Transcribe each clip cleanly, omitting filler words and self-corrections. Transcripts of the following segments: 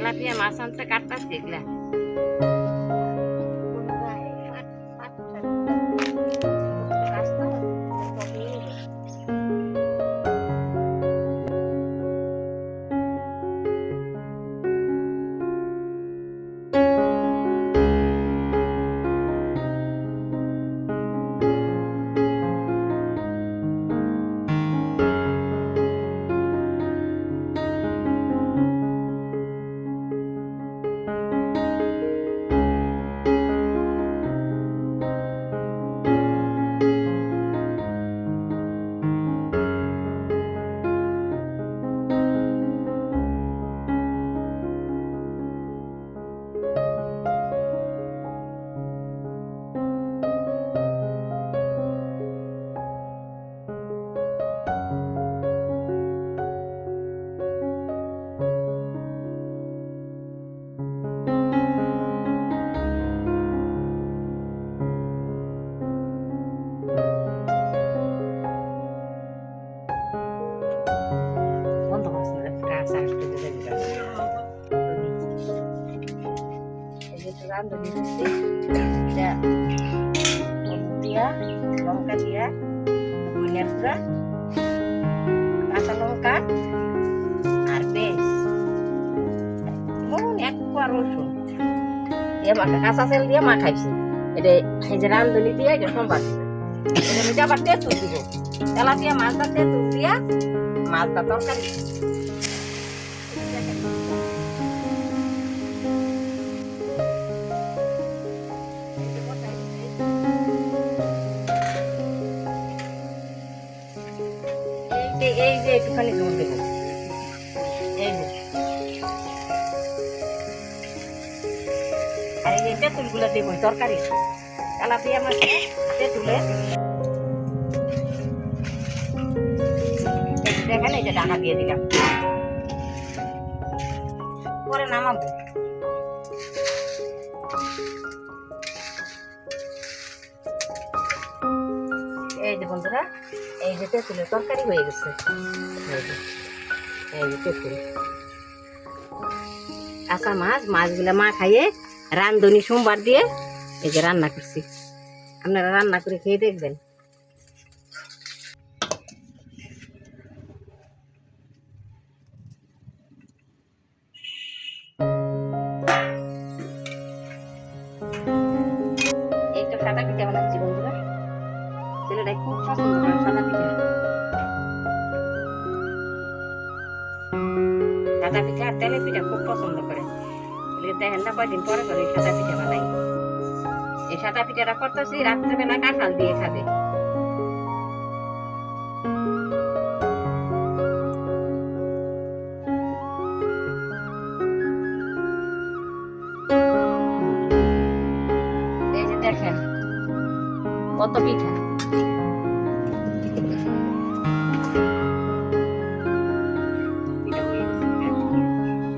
Tilapia মাছ আনতে কাটতাছি এগুলা। রাঁধুনি দিচ্ছি, এটা হলুদ দিয়া, লঙ্কা দিয়া, ধনিয়া গুঁড়া, কাঁচা লঙ্কা আর পেঁয়াজ, এক কোয়া রসুন দিয়ে কাঁচা তেল দিয়ে মাখাইছি। এটা এই যে রাঁধুনি দিয়ে এটা সোমবার এটা আবার তেঁতুল দিব, তেলাপিয়া মাছটা তেঁতুল দিয়া মাছটা তরকারি। এই যে একটুখানি জল দেবো, এই যে আর এই যে তেঁতুলগুলো দেবো তরকারি তেলাপিয়া মাছ তেঁতুলে। দেখেন এই যে ঢাকা দিয়ে দিলাম, পরে নামাবো। এই যে বন্ধুরা, এই যে তেঁতুলের তরকারি হয়ে গেছে। এই যে তেঁতুল কাঁচা মাছ, মাছগুলা মা খাইয়ে রাঁধুনি সোমবার দিয়ে এই যে রান্না করছি। আপনারা রান্না করে খেয়ে দেখবেন। এইটা সাদা পিঠা বানাচ্ছি বন্ধুরা, ছেলেটা খুব পছন্দ করে সাদা পিঠা। সাদা পিঠা আর তেলের পিঠা খুব পছন্দ করে। দেখেন না কয়দিন পরে করে সাদা পিঠা বানাই। এই সাদা পিঠাটা করতেছি রাত্রেবেলা কাঁঠাল দিয়ে খাবে। এই যে দেখেন কত পিঠা।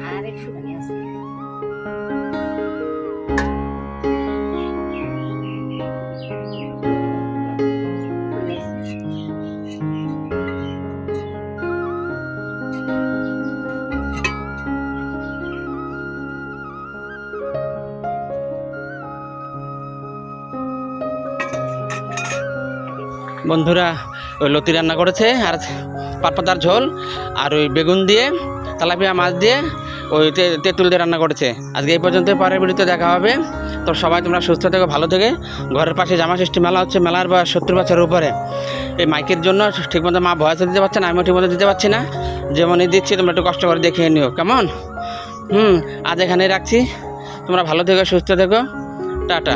আর একটুখানি আছে। বন্ধুরা ওই লতি রান্না করেছে আর পাট পাতার ঝোল আর ওই বেগুন দিয়ে তেলাপিয়া মাছ দিয়ে ওই তেঁতুল দিয়ে রান্না করেছে। আজকে এই পর্যন্ত, পরের ভিডিওতে দেখা হবে। তো সবাই তোমরা সুস্থ থেকো, ভালো থেকে। ঘরের পাশে জামা ষষ্ঠী মেলা হচ্ছে, মেলার বয়স 70 বছরের উপরে। এই মাইকের জন্য ঠিকমতো মা ভয়েসও দিতে পারছে না, আমিও ঠিকমতো দিতে পারছি না। যেমনই দিচ্ছি তোমরা একটু কষ্ট করে দেখিয়ে নিও, কেমন? আজ এখানেই রাখছি। তোমরা ভালো থেকো, সুস্থ থেকো, টাটা।